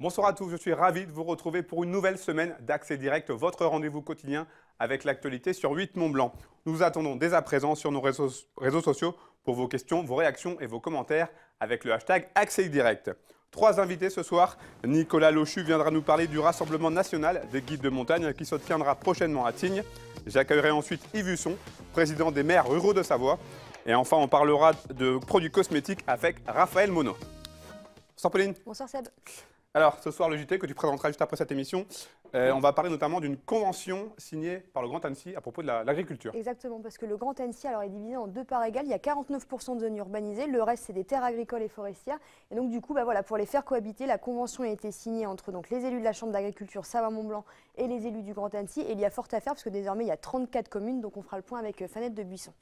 Bonsoir à tous, je suis ravi de vous retrouver pour une nouvelle semaine d'Accès Direct, votre rendez-vous quotidien avec l'actualité sur 8 Mont-Blanc. Nous vous attendons dès à présent sur nos réseaux sociaux pour vos questions, vos réactions et vos commentaires avec le hashtag Accès Direct. Trois invités ce soir. Nicolas Lochu viendra nous parler du Rassemblement national des guides de montagne qui se tiendra prochainement à Tignes. J'accueillerai ensuite Yves Husson, président des maires ruraux de Savoie. Et enfin, on parlera de produits cosmétiques avec Raphaël Monod. Bonsoir Pauline. Bonsoir Seb. Alors, ce soir, le JT que tu présenteras juste après cette émission, on va parler notamment d'une convention signée par le Grand Annecy à propos de l'agriculture. Exactement, parce que le Grand Annecy est divisé en deux parts égales. Il y a 49% de zones urbanisées, le reste c'est des terres agricoles et forestières. Et donc du coup, pour les faire cohabiter, la convention a été signée entre les élus de la Chambre d'agriculture Savoie-Mont-Blanc et les élus du Grand Annecy. Et il y a fort à faire parce que désormais il y a 34 communes, donc on fera le point avec Fanette de Buisson.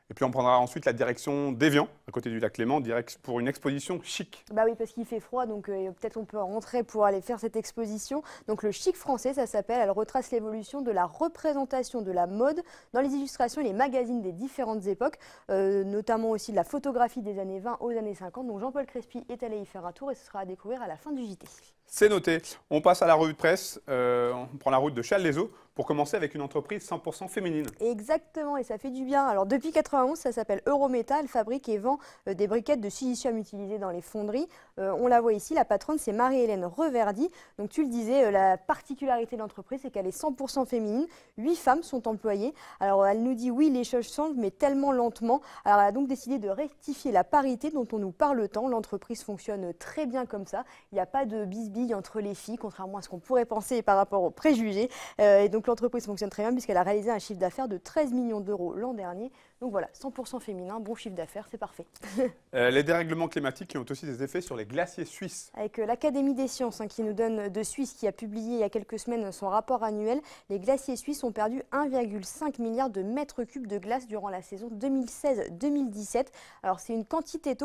Et puis on prendra ensuite la direction d'Évian, à côté du lac Clément, pour une exposition chic. Bah oui, parce qu'il fait froid, donc peut-être on peut rentrer pour aller faire cette exposition. Donc le chic français, ça s'appelle, elle retrace l'évolution de la représentation de la mode dans les illustrations et les magazines des différentes époques, notamment aussi de la photographie des années 20 aux années 50. Donc Jean-Paul Crespi est allé y faire un tour et ce sera à découvrir à la fin du JT. C'est noté. On passe à la revue de presse, on prend la route de Challes-les-Eaux pour commencer avec une entreprise 100% féminine. Exactement, et ça fait du bien. Alors depuis 91, ça s'appelle Eurometa, elle fabrique et vend des briquettes de silicium utilisées dans les fonderies. On la voit ici, la patronne c'est Marie-Hélène Reverdy. Donc tu le disais, la particularité de l'entreprise c'est qu'elle est 100% féminine, 8 femmes sont employées. Alors elle nous dit oui, les choses changent, mais tellement lentement. Alors elle a donc décidé de rectifier la parité dont on nous parle tant. L'entreprise fonctionne très bien comme ça, il n'y a pas de bisbille entre les filles, contrairement à ce qu'on pourrait penser par rapport aux préjugés. Et donc l'entreprise fonctionne très bien puisqu'elle a réalisé un chiffre d'affaires de 13 millions d'euros l'an dernier. Donc voilà, 100% féminin, bon chiffre d'affaires, c'est parfait. Les dérèglements climatiques qui ont aussi des effets sur les glaciers suisses. Avec l'Académie des sciences qui nous donne de Suisse, qui a publié il y a quelques semaines son rapport annuel, les glaciers suisses ont perdu 1,5 milliard de mètres cubes de glace durant la saison 2016-2017. Alors c'est une quantité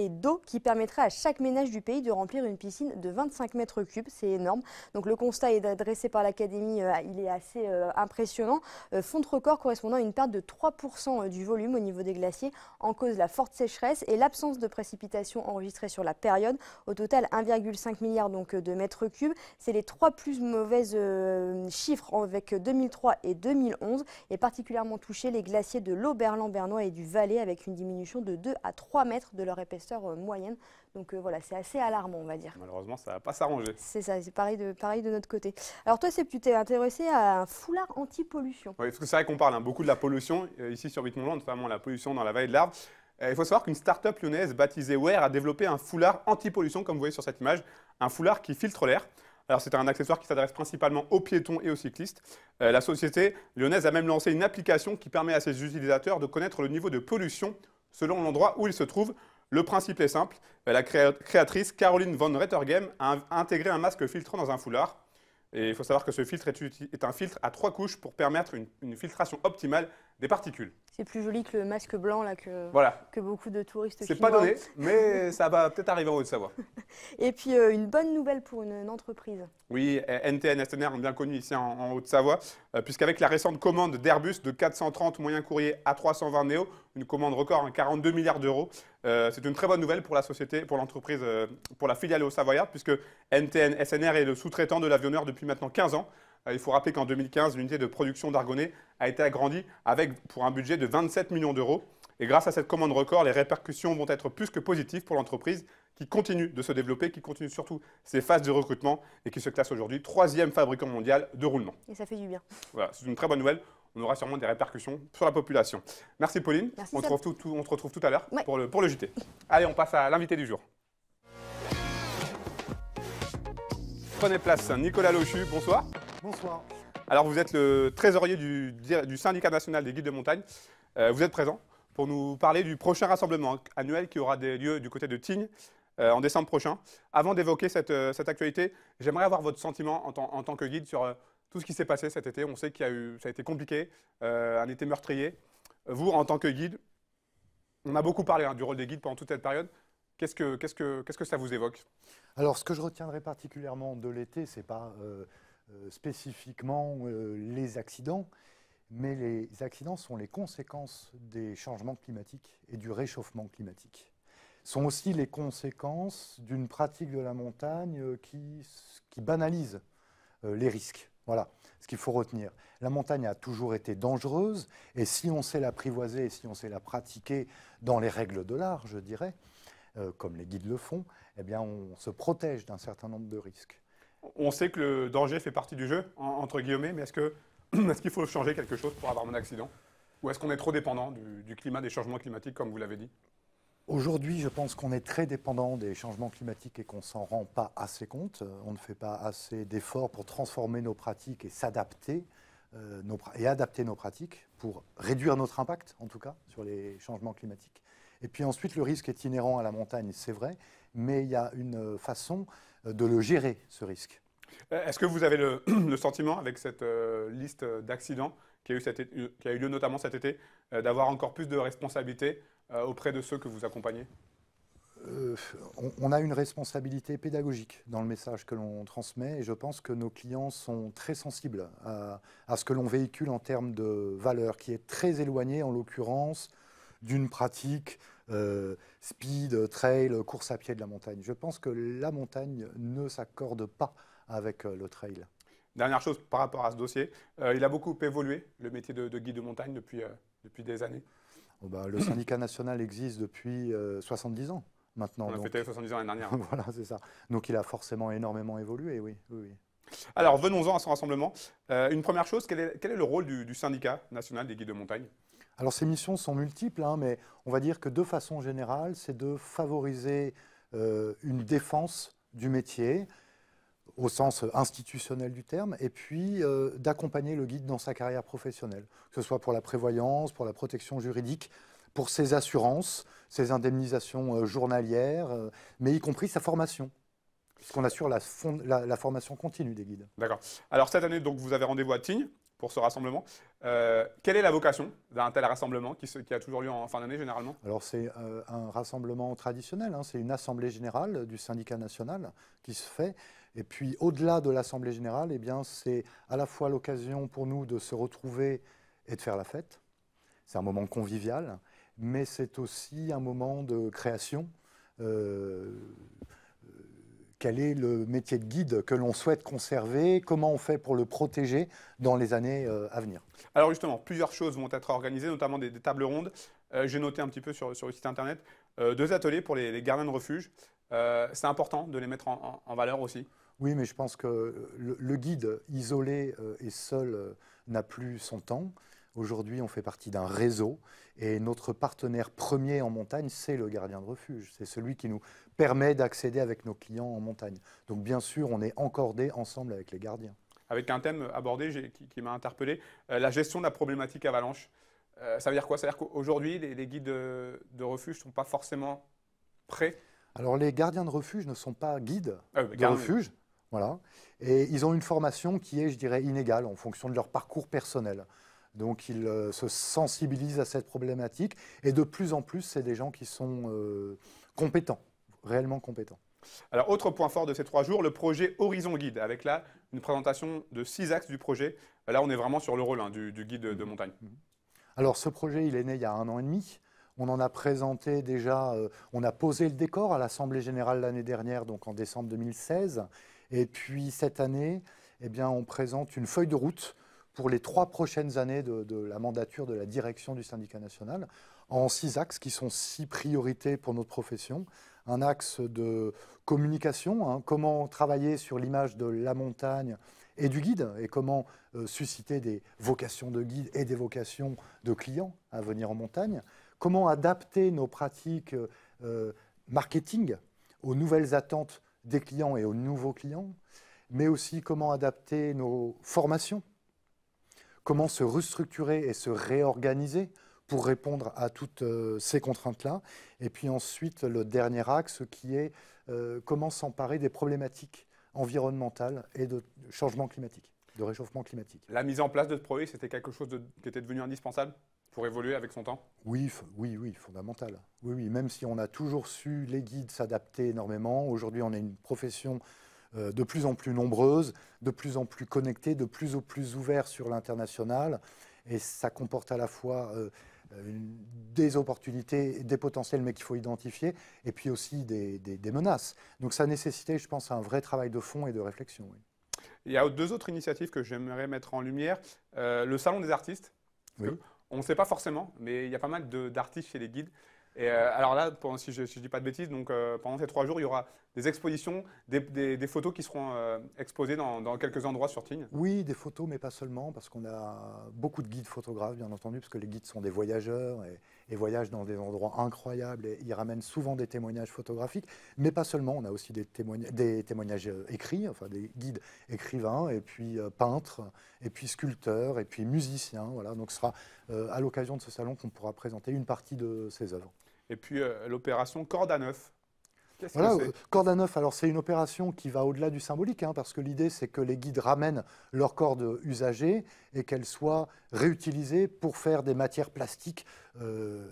d'eau qui permettrait à chaque ménage du pays de remplir une piscine de 25 mètres cubes, c'est énorme. Donc le constat est dressé par l'Académie, il est assez impressionnant. Fonte record correspondant à une perte de 3% du volume au niveau des glaciers, en cause la forte sécheresse et l'absence de précipitations enregistrées sur la période. Au total, 1,5 milliard de mètres cubes. C'est les trois plus mauvaises chiffres avec 2003 et 2011, et particulièrement touché les glaciers de l'Oberland-Bernois et du Valais avec une diminution de 2 à 3 mètres de leur épaisseur moyenne. Donc voilà, c'est assez alarmant, on va dire. Malheureusement, ça ne va pas s'arranger. C'est ça, c'est pareil de notre côté. Alors toi, Seb, tu t'es intéressé à un foulard anti-pollution. Oui, parce que c'est vrai qu'on parle beaucoup de la pollution, ici sur 8 Mont-Blanc, notamment la pollution dans la vallée de l'Arve. Il faut savoir qu'une start-up lyonnaise baptisée Wear a développé un foulard anti-pollution, comme vous voyez sur cette image, un foulard qui filtre l'air. Alors c'est un accessoire qui s'adresse principalement aux piétons et aux cyclistes. La société lyonnaise a même lancé une application qui permet à ses utilisateurs de connaître le niveau de pollution selon l'endroit où ils se trouvent. Le principe est simple, la créatrice Caroline von Rettergem a intégré un masque filtrant dans un foulard. Et il faut savoir que ce filtre est un filtre à 3 couches pour permettre une filtration optimale des particules. C'est plus joli que le masque blanc là, voilà. que beaucoup de touristes C'est chinois. pas donné, mais ça va peut-être arriver en Haute-Savoie. Et puis une bonne nouvelle pour une entreprise. Oui, NTN, SNR ont bien connu ici en Haute-Savoie, puisqu'avec la récente commande d'Airbus de 430 moyens courriers A320 Neo, une commande record, 42 milliards d'euros, c'est une très bonne nouvelle pour la société, pour l'entreprise, pour la filiale haut-savoyarde, puisque NTN, SNR est le sous-traitant de l'avionneur depuis maintenant 15 ans. Il faut rappeler qu'en 2015, l'unité de production d'Argonnet a été agrandie pour un budget de 27 millions d'euros. Et grâce à cette commande record, les répercussions vont être plus que positives pour l'entreprise qui continue de se développer, qui continue surtout ses phases de recrutement et qui se classe aujourd'hui 3e fabricant mondial de roulement. Et ça fait du bien. Voilà, c'est une très bonne nouvelle. On aura sûrement des répercussions sur la population. Merci Pauline. Merci, on se retrouve tout à l'heure pour le JT. Allez, on passe à l'invité du jour. Prenez place, Nicolas Lochu, bonsoir. Bonsoir. Alors vous êtes le trésorier du syndicat national des guides de montagne. Vous êtes présent pour nous parler du prochain rassemblement annuel qui aura lieu du côté de Tignes en décembre prochain. Avant d'évoquer cette actualité, j'aimerais avoir votre sentiment en tant que guide sur tout ce qui s'est passé cet été. On sait ça a été compliqué, un été meurtrier. Vous, en tant que guide, on a beaucoup parlé du rôle des guides pendant toute cette période. Qu'est-ce que ça vous évoque? Alors, ce que je retiendrai particulièrement de l'été, ce n'est pas spécifiquement les accidents, mais les accidents sont les conséquences des changements climatiques et du réchauffement climatique. sont aussi les conséquences d'une pratique de la montagne qui banalise les risques. Voilà ce qu'il faut retenir. La montagne a toujours été dangereuse, et si on sait l'apprivoiser, et si on sait la pratiquer dans les règles de l'art, je dirais, comme les guides le font, eh bien on se protège d'un certain nombre de risques. On sait que le danger fait partie du jeu, entre guillemets, mais est-ce qu'il faut changer quelque chose pour avoir un accident? Ou est-ce qu'on est trop dépendant du climat, des changements climatiques, comme vous l'avez dit? Aujourd'hui, je pense qu'on est très dépendant des changements climatiques et qu'on ne s'en rend pas assez compte. On ne fait pas assez d'efforts pour transformer nos pratiques et s'adapter et adapter nos pratiques pour réduire notre impact, en tout cas, sur les changements climatiques. Et puis ensuite, le risque est inhérent à la montagne, c'est vrai, mais il y a une façon de le gérer, ce risque. Est-ce que vous avez le sentiment, avec cette liste d'accidents qui a eu lieu notamment cet été, d'avoir encore plus de responsabilités auprès de ceux que vous accompagnez? On a une responsabilité pédagogique dans le message que l'on transmet, et je pense que nos clients sont très sensibles à ce que l'on véhicule en termes de valeur, qui est très éloignée, en l'occurrence, d'une pratique speed, trail, course à pied de la montagne. Je pense que la montagne ne s'accorde pas avec le trail. Dernière chose par rapport à ce dossier, il a beaucoup évolué, le métier de guide de montagne, depuis des années. Oh bah, le syndicat national existe depuis 70 ans maintenant. On a fêté 70 ans l'année dernière. Voilà, c'est ça. Donc il a forcément énormément évolué, oui. Alors venons-en à ce rassemblement. Une première chose, quel est le rôle du syndicat national des guides de montagne? Alors ces missions sont multiples, hein, mais on va dire que de façon générale, c'est de favoriser une défense du métier, au sens institutionnel du terme, et puis d'accompagner le guide dans sa carrière professionnelle, que ce soit pour la prévoyance, pour la protection juridique, pour ses assurances, ses indemnisations journalières, mais y compris sa formation, puisqu'on assure la formation continue des guides. D'accord. Alors cette année, donc, vous avez rendez-vous à Tignes pour ce rassemblement. Quelle est la vocation d'un tel rassemblement qui a toujours lieu en fin d'année généralement? Alors c'est un rassemblement traditionnel, hein, c'est une assemblée générale du syndicat national qui se fait. Et puis au-delà de l'assemblée générale, eh bien, c'est à la fois l'occasion pour nous de se retrouver et de faire la fête. C'est un moment convivial, mais c'est aussi un moment de création. Quel est le métier de guide que l'on souhaite conserver? Comment on fait pour le protéger dans les années à venir? Alors justement, plusieurs choses vont être organisées, notamment des tables rondes. J'ai noté un petit peu sur le site internet 2 ateliers pour les gardiens de refuge. C'est important de les mettre en valeur aussi. Oui, mais je pense que le guide isolé et seul n'a plus son temps. Aujourd'hui, on fait partie d'un réseau et notre partenaire premier en montagne, c'est le gardien de refuge. C'est celui qui nous permet d'accéder avec nos clients en montagne. Donc bien sûr, on est encordé ensemble avec les gardiens. Avec un thème abordé qui m'a interpellé, la gestion de la problématique avalanche. Ça veut dire quoi? Ça veut dire qu'aujourd'hui, les guides de refuge ne sont pas forcément prêts? Alors les gardiens de refuge ne sont pas guides de Gardiens. refuge. Voilà. Et ils ont une formation qui est, je dirais, inégale en fonction de leur parcours personnel. Donc ils se sensibilisent à cette problématique et de plus en plus, c'est des gens qui sont compétents, réellement compétents. Alors, autre point fort de ces 3 jours, le projet Horizon Guide, avec là une présentation de 6 axes du projet. Là, on est vraiment sur le rôle du guide de montagne. Alors ce projet, il est né il y a 1 an et demi. On en a présenté déjà, on a posé le décor à l'Assemblée générale l'année dernière, donc en décembre 2016. Et puis cette année, eh bien, on présente une feuille de route pour les 3 prochaines années de la mandature de la direction du syndicat national, en 6 axes qui sont 6 priorités pour notre profession. Un axe de communication, hein, comment travailler sur l'image de la montagne et du guide, et comment susciter des vocations de guide et des vocations de clients à venir en montagne. Comment adapter nos pratiques marketing aux nouvelles attentes des clients et aux nouveaux clients, mais aussi comment adapter nos formations, comment se restructurer et se réorganiser pour répondre à toutes ces contraintes-là. Et puis ensuite, le dernier axe qui est comment s'emparer des problématiques environnementales et de changement climatique, de réchauffement climatique. La mise en place de ce projet, c'était quelque chose qui était devenu indispensable pour évoluer avec son temps? Oui, fondamental. Oui, même si on a toujours su, les guides, s'adapter énormément. Aujourd'hui, on est une profession de plus en plus nombreuse, de plus en plus connectée, de plus en plus ouverte sur l'international. Et ça comporte à la fois des opportunités, des potentiels, mais qu'il faut identifier, et puis aussi des menaces. Donc ça nécessitait, je pense, un vrai travail de fond et de réflexion. Oui. Il y a deux autres initiatives que j'aimerais mettre en lumière. Le Salon des artistes. Oui. On ne sait pas forcément, mais il y a pas mal d'artistes chez les guides. Et alors là, si je ne dis pas de bêtises, donc, pendant ces 3 jours, il y aura des expositions, des photos qui seront exposées dans quelques endroits sur Tignes. Oui, des photos, mais pas seulement, parce qu'on a beaucoup de guides photographes, bien entendu, parce que les guides sont des voyageurs et voyagent dans des endroits incroyables et ils ramènent souvent des témoignages photographiques, mais pas seulement. On a aussi des témoignages écrits, enfin des guides écrivains, et puis peintres, et puis sculpteurs, et puis musiciens. Voilà. Donc ce sera à l'occasion de ce salon qu'on pourra présenter une partie de ces œuvres. Et puis l'opération Corde à neuf. Qu'est-ce Voilà, que c'est? corde à neuf, alors c'est une opération qui va au-delà du symbolique, hein, parce que l'idée c'est que les guides ramènent leurs cordes usagées et qu'elles soient réutilisées pour faire des matières plastiques,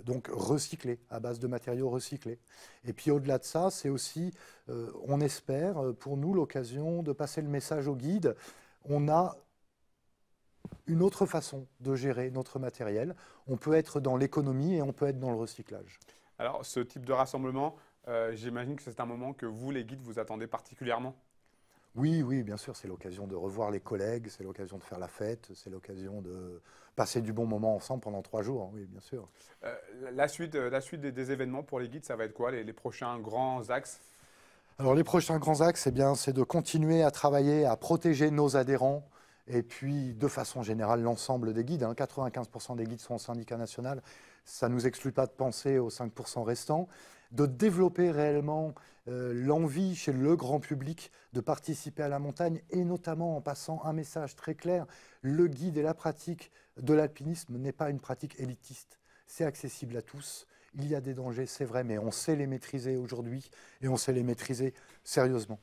donc recyclées, à base de matériaux recyclés. Et puis au-delà de ça, c'est aussi, on espère, pour nous, l'occasion de passer le message aux guides. On a une autre façon de gérer notre matériel. On peut être dans l'économie et on peut être dans le recyclage. Alors, ce type de rassemblement, j'imagine que c'est un moment que vous, les guides, vous attendez particulièrement. Oui, oui, bien sûr, c'est l'occasion de revoir les collègues, c'est l'occasion de faire la fête, c'est l'occasion de passer du bon moment ensemble pendant 3 jours, oui, bien sûr. La suite des événements pour les guides, ça va être quoi, les prochains grands axes? Alors les prochains grands axes, eh bien, c'est de continuer à travailler, à protéger nos adhérents, et puis de façon générale l'ensemble des guides. 95% des guides sont au syndicat national, ça ne nous exclut pas de penser aux 5% restants, de développer réellement l'envie chez le grand public de participer à la montagne, et notamment en passant un message très clair: le guide et la pratique de l'alpinisme n'est pas une pratique élitiste, c'est accessible à tous. Il y a des dangers, c'est vrai, mais on sait les maîtriser aujourd'hui et on sait les maîtriser sérieusement.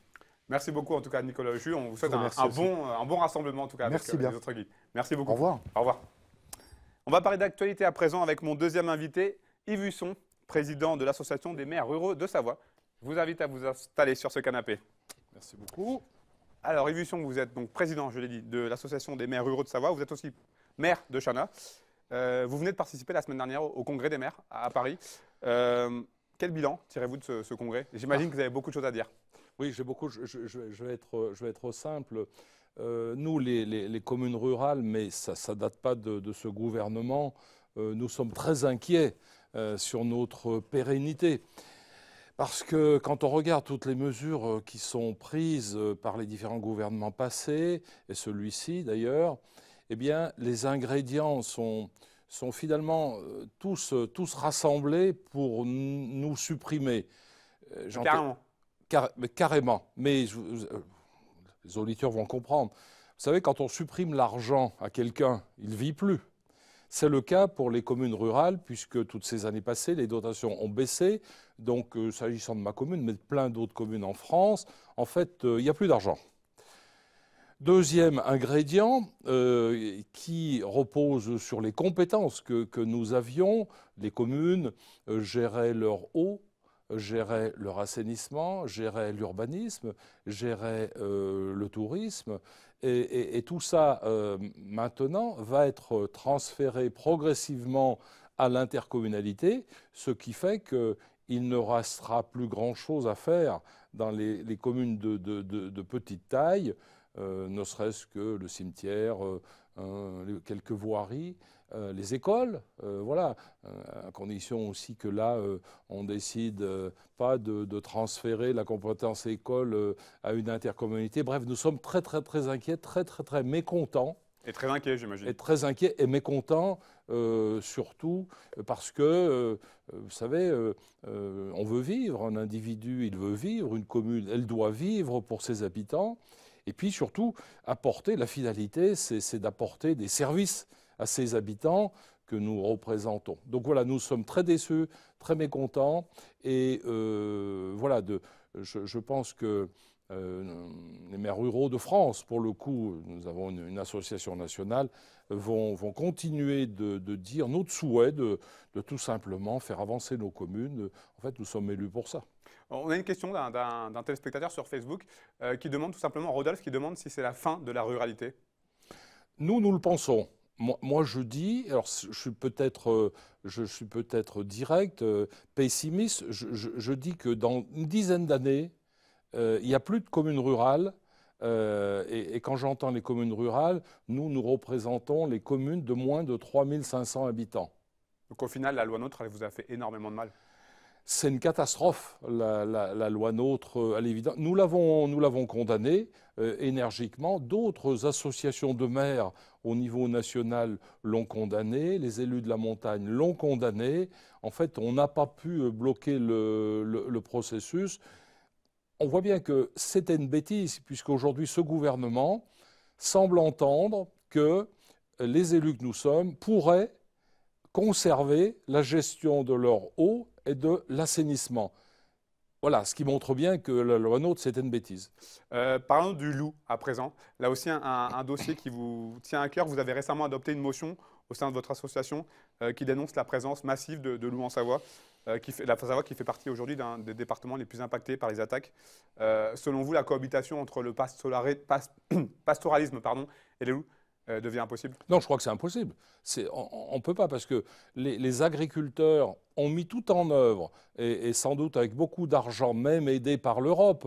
Merci beaucoup en tout cas Nicolas Jus. On vous souhaite un Remercie bon rassemblement en tout cas avec Merci bien. les autres guides. Merci beaucoup. Au revoir. Au revoir. On va parler d'actualité à présent avec mon deuxième invité, Yves Husson, président de l'Association des maires ruraux de Savoie. Je vous invite à vous installer sur ce canapé. Merci beaucoup. Alors Yves Husson, vous êtes donc président, je l'ai dit, de l'Association des maires ruraux de Savoie. Vous êtes aussi maire de Chana. Vous venez de participer la semaine dernière au congrès des maires à Paris. Quel bilan tirez-vous de ce congrès? J'imagine que vous avez beaucoup de choses à dire. Oui, j'ai beaucoup. Je vais être simple. Nous, les communes rurales, mais ça ne date pas de ce gouvernement, nous sommes très inquiets sur notre pérennité. Parce que quand on regarde toutes les mesures qui sont prises par les différents gouvernements passés, et celui-ci d'ailleurs, eh bien, les ingrédients sont finalement tous rassemblés pour nous supprimer. Carrément. Carrément. Mais les auditeurs vont comprendre. Vous savez, quand on supprime l'argent à quelqu'un, il ne vit plus. C'est le cas pour les communes rurales, puisque toutes ces années passées, les dotations ont baissé. Donc, s'agissant de ma commune, mais de plein d'autres communes en France, en fait, il n'y a plus d'argent. Deuxième ingrédient qui repose sur les compétences que nous avions. Les communes géraient leur eau, géraient leur assainissement, géraient l'urbanisme, géraient le tourisme. Et tout ça, maintenant, va être transféré progressivement à l'intercommunalité, ce qui fait qu'il ne restera plus grand-chose à faire dans les communes de petite taille, ne serait-ce que le cimetière, quelques voiries, les écoles, voilà, à condition aussi que là, on décide pas de transférer la compétence école à une intercommunalité. Bref, nous sommes très, très, très inquiets, très, très, très mécontents. Et très inquiet, j'imagine. Et très inquiets et mécontents, surtout parce que, vous savez, on veut vivre, un individu, il veut vivre, une commune, elle doit vivre pour ses habitants. Et puis surtout, apporter la finalité, c'est d'apporter des services à ces habitants que nous représentons. Donc voilà, nous sommes très déçus, très mécontents. Et voilà, je pense que les maires ruraux de France, pour le coup, nous avons une association nationale, vont continuer de dire notre souhait de tout simplement faire avancer nos communes. En fait, nous sommes élus pour ça. On a une question d'un téléspectateur sur Facebook qui demande tout simplement, Rodolphe, qui demande si c'est la fin de la ruralité. Nous le pensons. moi, je dis, alors je suis peut-être direct, pessimiste, je dis que dans une dizaine d'années, il n'y a plus de communes rurales. Et quand j'entends les communes rurales, nous représentons les communes de moins de 3500 habitants. Donc au final, la loi NOTRe, elle vous a fait énormément de mal. C'est une catastrophe, la loi NOTRe, à l'évidence. Nous l'avons condamnée énergiquement. D'autres associations de maires au niveau national l'ont condamnée. Les élus de la montagne l'ont condamnée. En fait, on n'a pas pu bloquer le processus. On voit bien que c'était une bêtise, puisqu'aujourd'hui, ce gouvernement semble entendre que les élus que nous sommes pourraient conserver la gestion de leur eau et de l'assainissement. Voilà, ce qui montre bien que la loi NOTRe, c'était une bêtise. Parlons du loup à présent. Là aussi, un dossier qui vous tient à cœur. Vous avez récemment adopté une motion au sein de votre association qui dénonce la présence massive de loups en Savoie. La Savoie qui fait partie aujourd'hui d'un des départements les plus impactés par les attaques. Selon vous, la cohabitation entre le pastoralisme et les loups devient impossible? Non, je crois que c'est impossible. On ne peut pas, parce que les agriculteurs ont mis tout en œuvre, et sans doute avec beaucoup d'argent, même aidé par l'Europe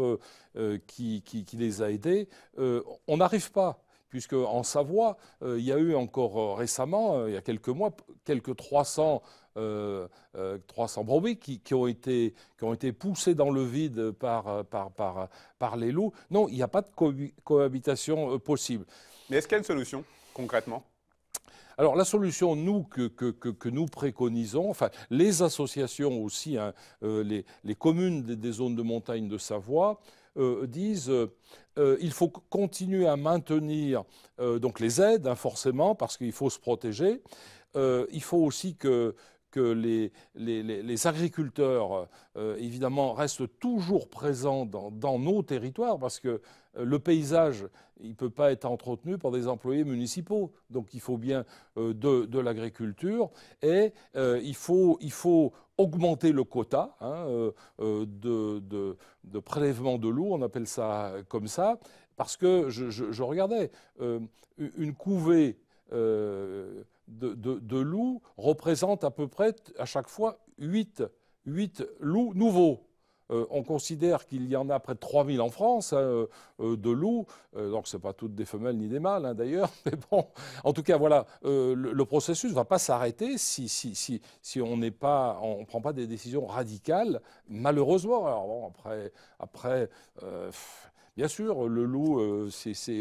qui les a aidés. On n'arrive pas, puisque en Savoie, il y a eu encore récemment, il y a quelques mois, quelques 300 brebis qui ont été poussés dans le vide par les loups. Non, il n'y a pas de cohabitation possible. Mais est-ce qu'il y a une solution, concrètement? Alors la solution, nous, que nous préconisons, enfin les associations aussi, hein, les communes des zones de montagne de Savoie, disent il faut continuer à maintenir donc les aides, hein, forcément, parce qu'il faut se protéger. Il faut aussi que les agriculteurs, évidemment, restent toujours présents dans nos territoires, parce que le paysage, il ne peut pas être entretenu par des employés municipaux. Donc il faut bien de l'agriculture, et il faut augmenter le quota, hein, de prélèvement de loups, on appelle ça comme ça, parce que je regardais une couvée de loups représente à peu près à chaque fois 8 loups nouveaux. On considère qu'il y en a près de 3000 en France, hein, de loups. Donc ce n'est pas toutes des femelles ni des mâles, hein, d'ailleurs. Mais bon, en tout cas, voilà, le processus ne va pas s'arrêter si on ne prend pas des décisions radicales, malheureusement. Alors bon, après bien sûr, le loup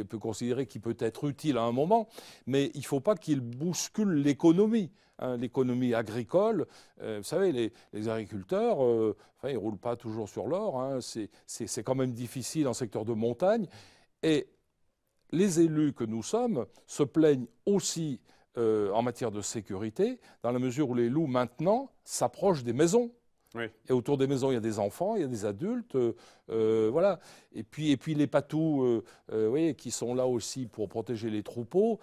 peut considérer qu'il peut être utile à un moment, mais il ne faut pas qu'il bouscule l'économie. Hein, l'économie agricole, vous savez, les agriculteurs, ils ne roulent pas toujours sur l'or, hein, c'est quand même difficile en secteur de montagne. Et les élus que nous sommes se plaignent aussi en matière de sécurité, dans la mesure où les loups maintenant s'approchent des maisons. Oui. Et autour des maisons, il y a des enfants, il y a des adultes, voilà. Et puis les patous, oui, qui sont là aussi pour protéger les troupeaux.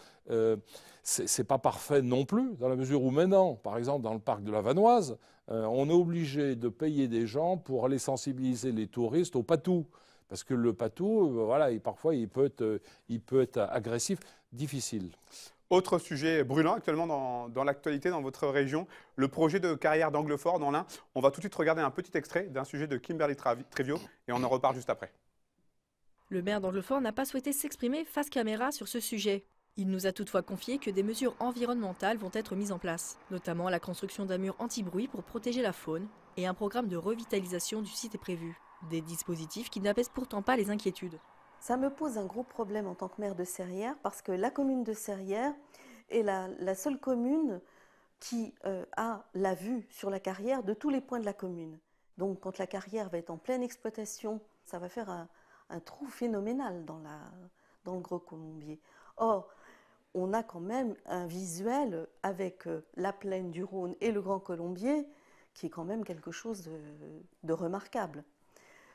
C'est pas parfait non plus, dans la mesure où maintenant, par exemple, dans le parc de la Vanoise, on est obligé de payer des gens pour aller sensibiliser les touristes aux patous. Parce que le patou, voilà, parfois, il peut être agressif, difficile. Autre sujet brûlant actuellement dans l'actualité dans votre région, le projet de carrière d'Anglefort dans l'Ain. On va tout de suite regarder un petit extrait d'un sujet de Kimberly Trevio et on en reparle juste après. Le maire d'Anglefort n'a pas souhaité s'exprimer face caméra sur ce sujet. Il nous a toutefois confié que des mesures environnementales vont être mises en place, notamment la construction d'un mur anti-bruit pour protéger la faune, et un programme de revitalisation du site est prévu. Des dispositifs qui n'apaisent pourtant pas les inquiétudes. Ça me pose un gros problème en tant que maire de Serrières, parce que la commune de Serrières est la seule commune qui a la vue sur la carrière de tous les points de la commune. Donc quand la carrière va être en pleine exploitation, ça va faire un trou phénoménal dans le Gros Colombier. Or, on a quand même un visuel avec la plaine du Rhône et le Grand Colombier qui est quand même quelque chose de remarquable,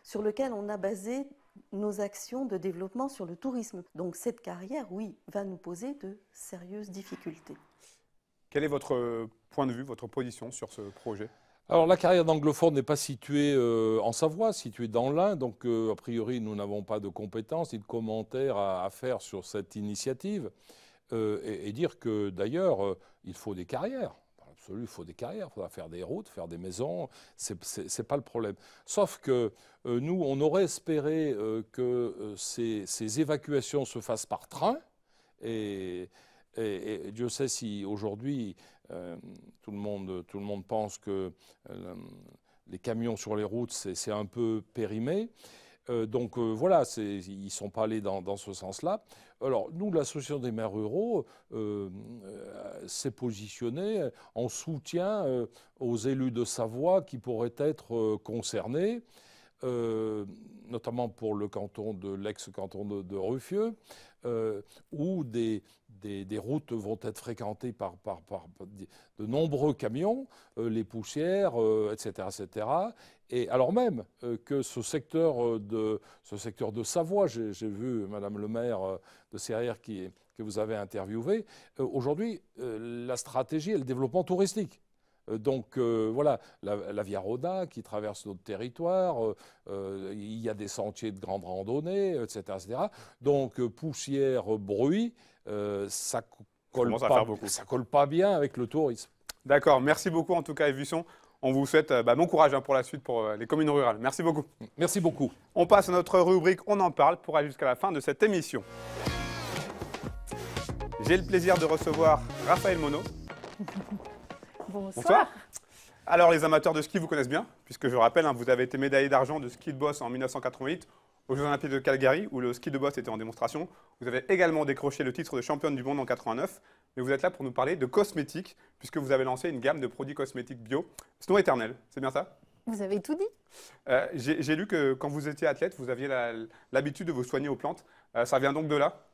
sur lequel on a basé nos actions de développement sur le tourisme. Donc cette carrière, oui, va nous poser de sérieuses difficultés. Quel est votre point de vue, votre position sur ce projet ? Alors la carrière d'Anglefort n'est pas située en Savoie, située dans l'Ain, donc a priori nous n'avons pas de compétences ni de commentaires à faire sur cette initiative. et dire que d'ailleurs, il faut des carrières. Dans l'absolu, il faut des carrières, il faudra faire des routes, faire des maisons, c'est pas le problème. Sauf que nous, on aurait espéré que ces évacuations se fassent par train, et Dieu sait si aujourd'hui, tout le monde pense que les camions sur les routes, c'est un peu périmé. Donc voilà, ils ne sont pas allés dans ce sens-là. Alors nous, l'Association des maires ruraux s'est positionnée en soutien aux élus de Savoie qui pourraient être concernés, notamment pour le canton de l'ex-canton de Ruffieux, où des routes vont être fréquentées par de nombreux camions, les poussières, etc., etc. Et alors même que ce secteur de Savoie, j'ai vu Madame le maire de Serrières que vous avez interviewé, aujourd'hui, la stratégie est le développement touristique. Donc voilà, la Via Roda qui traverse notre territoire, il y a des sentiers de grande randonnée, etc. etc. Donc poussière, bruit, ça colle pas bien avec le tourisme. D'accord, merci beaucoup en tout cas Yves Buisson. On vous souhaite bon courage pour la suite pour les communes rurales. Merci beaucoup. Merci beaucoup. On passe à notre rubrique On en parle pour aller jusqu'à la fin de cette émission. J'ai le plaisir de recevoir Raphaël Monod. Bonsoir. Alors les amateurs de ski vous connaissent bien, puisque je rappelle, vous avez été médaillé d'argent de ski de boss en 1988 aux Jeux Olympiques de Calgary, où le ski de boss était en démonstration. Vous avez également décroché le titre de championne du monde en 89, mais vous êtes là pour nous parler de cosmétiques, puisque vous avez lancé une gamme de produits cosmétiques bio, Snow Éternel, c'est bien ça? Vous avez tout dit. J'ai lu que quand vous étiez athlète, vous aviez l'habitude de vous soigner aux plantes. Ça vient donc de là?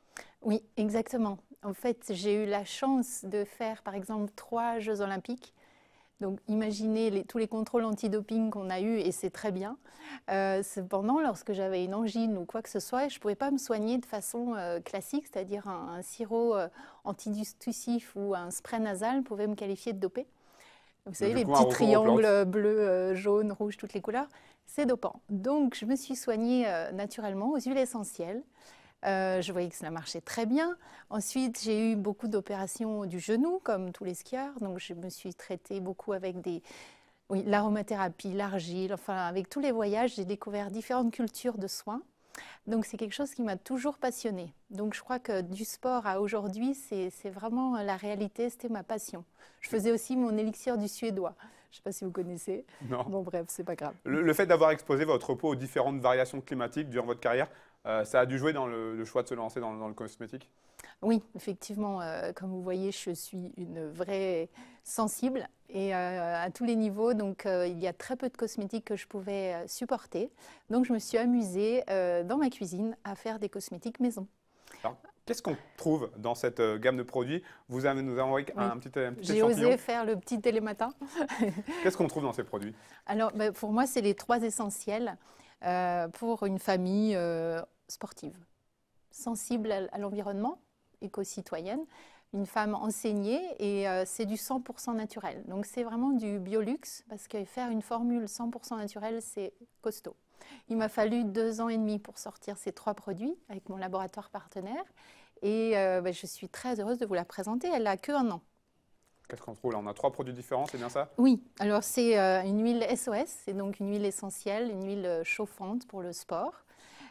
Oui, exactement. En fait, j'ai eu la chance de faire, par exemple, 3 Jeux olympiques. Donc, imaginez tous les contrôles antidoping qu'on a eus, et c'est très bien. Cependant, lorsque j'avais une angine ou quoi que ce soit, je ne pouvais pas me soigner de façon classique, c'est-à-dire un sirop antidistussif ou un spray nasal pouvait me qualifier de dopé. Vous savez, les petits triangles bleus, jaunes, rouges, toutes les couleurs, c'est dopant. Donc, je me suis soignée naturellement aux huiles essentielles. Je voyais que cela marchait très bien. Ensuite, j'ai eu beaucoup d'opérations du genou, comme tous les skieurs. Donc, je me suis traitée beaucoup avec l'aromathérapie, l'argile. Enfin, avec tous les voyages, j'ai découvert différentes cultures de soins. Donc, c'est quelque chose qui m'a toujours passionnée. Donc, je crois que du sport à aujourd'hui, c'est vraiment la réalité. C'était ma passion. Je faisais aussi mon élixir du suédois. Je ne sais pas si vous connaissez. Non. Bon, bref, c'est pas grave. Le fait d'avoir exposé votre peau aux différentes variations climatiques durant votre carrière, ça a dû jouer dans le choix de se lancer dans le cosmétique? Oui, effectivement, comme vous voyez, je suis une vraie sensible et à tous les niveaux. Donc, il y a très peu de cosmétiques que je pouvais supporter. Donc, je me suis amusée dans ma cuisine à faire des cosmétiques maison. Alors, qu'est-ce qu'on trouve dans cette gamme de produits? Vous nous avez envoyé un petit échantillon. J'ai osé faire le petit télématin. Qu'est-ce qu'on trouve dans ces produits? Alors, pour moi, c'est les 3 essentiels pour une famille sportive, sensible à l'environnement, éco-citoyenne, une femme enseignée, et c'est du 100% naturel. Donc, c'est vraiment du bioluxe, parce que faire une formule 100% naturelle, c'est costaud. Il m'a fallu 2 ans et demi pour sortir ces 3 produits avec mon laboratoire partenaire. Et je suis très heureuse de vous la présenter. Elle n'a que 1 an. Qu'est-ce qu'on trouve là? On a 3 produits différents, c'est bien ça? Oui, alors c'est une huile SOS, c'est donc une huile essentielle, une huile chauffante pour le sport.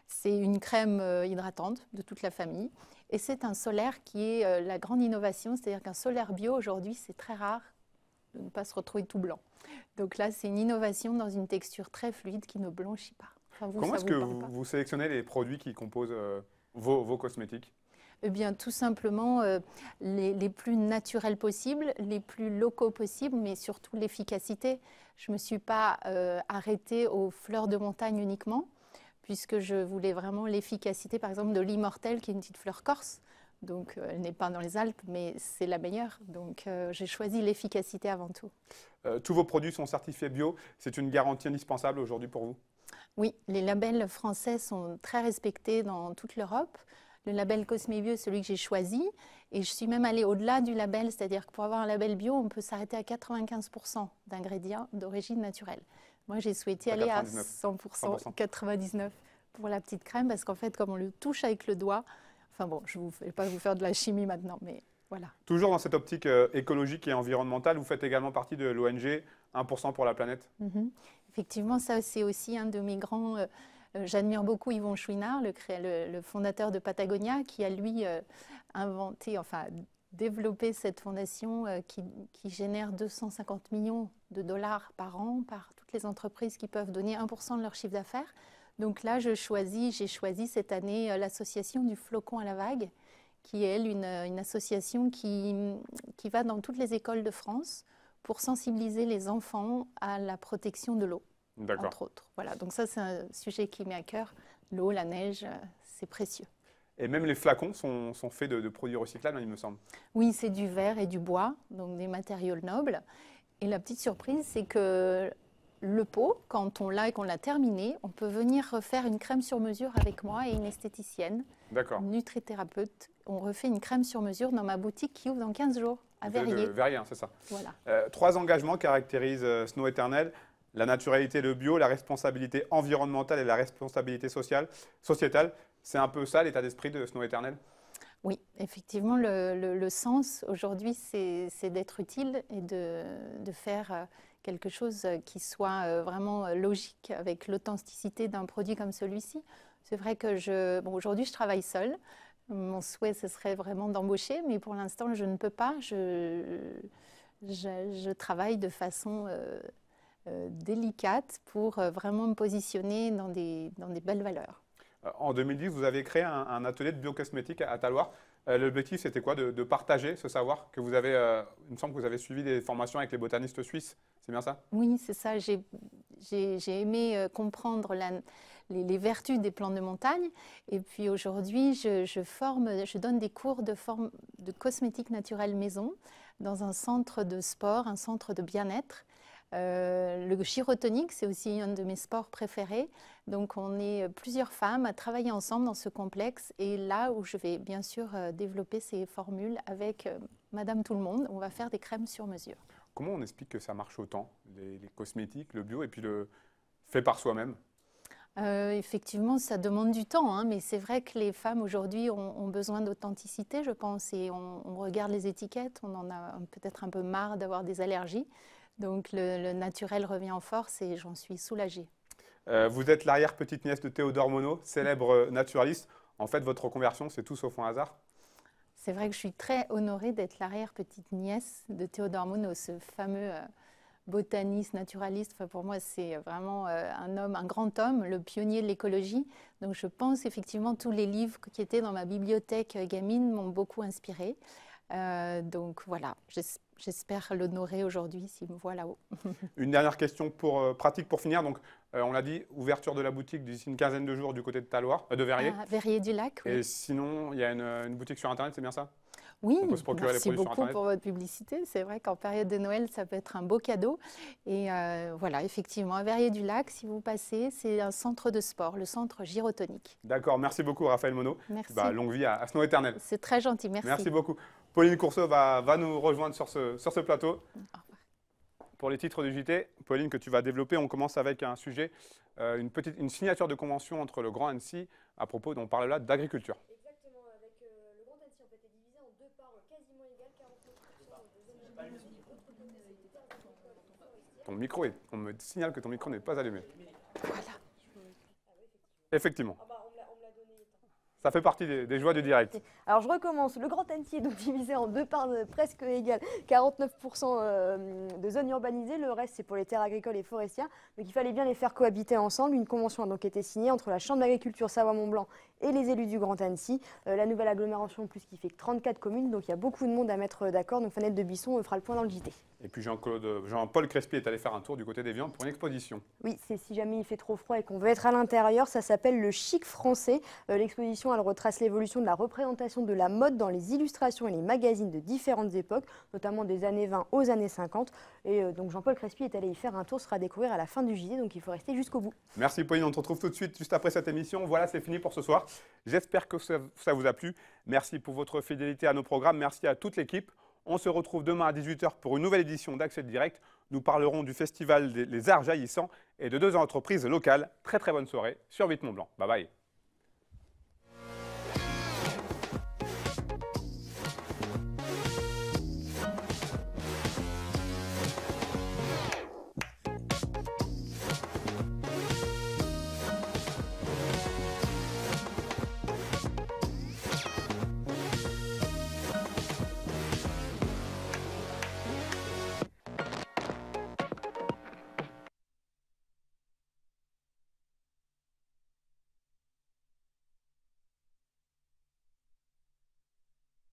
C'est une crème hydratante de toute la famille. Et c'est un solaire qui est la grande innovation, c'est-à-dire qu'un solaire bio aujourd'hui, c'est très rare de ne pas se retrouver tout blanc. Donc là, c'est une innovation dans une texture très fluide qui ne blanchit pas. Enfin, comment est-ce que vous sélectionnez les produits qui composent vos cosmétiques? Eh bien, tout simplement, les plus naturels possibles, les plus locaux possibles, mais surtout l'efficacité. Je ne me suis pas arrêtée aux fleurs de montagne uniquement, puisque je voulais vraiment l'efficacité, par exemple, de l'immortelle, qui est une petite fleur corse. Donc, elle n'est pas dans les Alpes, mais c'est la meilleure. Donc, j'ai choisi l'efficacité avant tout. Tous vos produits sont certifiés bio. C'est une garantie indispensable aujourd'hui pour vous? Oui, les labels français sont très respectés dans toute l'Europe. Le label Cosmébio est celui que j'ai choisi. Et je suis même allée au-delà du label, c'est-à-dire que pour avoir un label bio, on peut s'arrêter à 95% d'ingrédients d'origine naturelle. Moi, j'ai souhaité aller à 100%, 99% pour la petite crème, parce qu'en fait, comme on le touche avec le doigt, Enfin bon, je ne vais pas vous faire de la chimie maintenant, mais voilà. Toujours dans cette optique écologique et environnementale, vous faites également partie de l'ONG 1% pour la planète. Effectivement, ça c'est aussi un de mes grands... J'admire beaucoup Yvon Chouinard, le fondateur de Patagonia, qui a lui inventé, enfin développé cette fondation qui génère 250 millions de dollars par an par toutes les entreprises qui peuvent donner 1% de leur chiffre d'affaires. Donc là, j'ai choisi cette année l'association du Flocon à la Vague, qui est une association qui va dans toutes les écoles de France pour sensibiliser les enfants à la protection de l'eau, entre autres. Voilà, donc ça, c'est un sujet qui met à cœur. L'eau, la neige, c'est précieux. Et même les flacons sont faits de produits recyclables, il me semble. Oui, c'est du verre et du bois, donc des matériaux nobles. Et la petite surprise, c'est que le pot, quand on l'a et qu'on l'a terminé, on peut venir refaire une crème sur mesure avec moi et une esthéticienne, une nutrithérapeute. On refait une crème sur mesure dans ma boutique qui ouvre dans 15 jours à Verrier. Verrier, hein, c'est ça. Voilà. 3 engagements caractérisent Snow Éternel: la naturalité, le bio, la responsabilité environnementale et la responsabilité sociétale. C'est un peu ça l'état d'esprit de Snow Éternel? Oui, effectivement, le sens aujourd'hui, c'est d'être utile et de faire quelque chose qui soit vraiment logique avec l'authenticité d'un produit comme celui-ci. C'est vrai que aujourd'hui, je travaille seule. Mon souhait, ce serait vraiment d'embaucher, mais pour l'instant, je ne peux pas. Je travaille de façon délicate pour vraiment me positionner dans des belles valeurs. En 2010, vous avez créé un atelier de biocosmétique à Talloires. L'objectif, c'était quoi? De partager ce savoir que vous avez, il me semble que vous avez suivi des formations avec les botanistes suisses, c'est bien ça? Oui, c'est ça. J'ai aimé comprendre les vertus des plantes de montagne. Et puis aujourd'hui, je donne des cours de cosmétique naturelle maison dans un centre de sport, un centre de bien-être. Le gyrotonique, c'est aussi un de mes sports préférés. Donc, on est plusieurs femmes à travailler ensemble dans ce complexe. Et là où je vais bien sûr développer ces formules avec Madame Tout-le-Monde, on va faire des crèmes sur mesure. Comment on explique que ça marche autant, les cosmétiques, le bio et puis le fait par soi-même? Effectivement, ça demande du temps, hein, mais c'est vrai que les femmes aujourd'hui ont besoin d'authenticité, je pense. Et on regarde les étiquettes, on en a peut-être un peu marre d'avoir des allergies. Donc le naturel revient en force et j'en suis soulagée. Vous êtes l'arrière-petite-nièce de Théodore Monod, célèbre naturaliste. En fait, votre reconversion, c'est tout sauf un hasard? C'est vrai que je suis très honorée d'être l'arrière-petite-nièce de Théodore Monod, ce fameux botaniste, naturaliste. Enfin, pour moi, c'est vraiment un grand homme, le pionnier de l'écologie. Donc je pense effectivement tous les livres qui étaient dans ma bibliothèque gamine m'ont beaucoup inspirée. Donc voilà, j'espère l'honorer aujourd'hui s'il me voit là-haut. Une dernière question pratique pour finir. Donc, on l'a dit, ouverture de la boutique d'ici une quinzaine de jours du côté de Talloires, de Verrier. Verrier-du-Lac, oui. Et sinon, il y a une boutique sur Internet, c'est bien ça? Oui, merci beaucoup pour votre publicité. C'est vrai qu'en période de Noël, ça peut être un beau cadeau. Et voilà, effectivement, à Verrier-du-Lac, si vous passez, c'est un centre de sport, le centre gyrotonique. D'accord, merci beaucoup Raphaël Monod. Merci. Longue vie à Snow Éternel. C'est très gentil, merci. Merci beaucoup. Pauline Courceau va nous rejoindre sur ce plateau. Pour les titres du JT, Pauline, que tu vas développer, on commence avec un sujet, une signature de convention entre le Grand Annecy, à propos, dont on parle là, d'agriculture. Exactement, avec le Grand Annecy, en fait, est divisé en 2 parts quasiment égales, 49% Ton micro, on me signale que ton micro n'est pas allumé. Voilà. Effectivement. On me l'a donné. Ça fait partie des joies du direct. Alors je recommence. Le Grand Annecy est donc divisé en 2 parts presque égales. 49% de zones urbanisées, le reste c'est pour les terres agricoles et forestières. Donc il fallait bien les faire cohabiter ensemble. Une convention a donc été signée entre la Chambre d'agriculture Savoie-Mont-Blanc et les élus du Grand Annecy. La nouvelle agglomération en plus qui fait 34 communes, donc il y a beaucoup de monde à mettre d'accord. Donc Fanette de Bisson fera le point dans le JT. Et puis Jean-Paul Crespi est allé faire un tour du côté des viandes pour une exposition. Oui, c'est si jamais il fait trop froid et qu'on veut être à l'intérieur, ça s'appelle le chic français. L'exposition, elle retrace l'évolution de la représentation de la mode dans les illustrations et les magazines de différentes époques, notamment des années 20 aux années 50. Et donc Jean-Paul Crespi est allé y faire un tour, sera à découvrir à la fin du JT, donc il faut rester jusqu'au bout. Merci Pauline, on te retrouve tout de suite, juste après cette émission. Voilà, c'est fini pour ce soir. J'espère que ça vous a plu. Merci pour votre fidélité à nos programmes. Merci à toute l'équipe. On se retrouve demain à 18 h pour une nouvelle édition d'Accès Direct. Nous parlerons du festival des Arts Jaillissants et de 2 entreprises locales. Très très bonne soirée sur Vite Mont Blanc. Bye bye.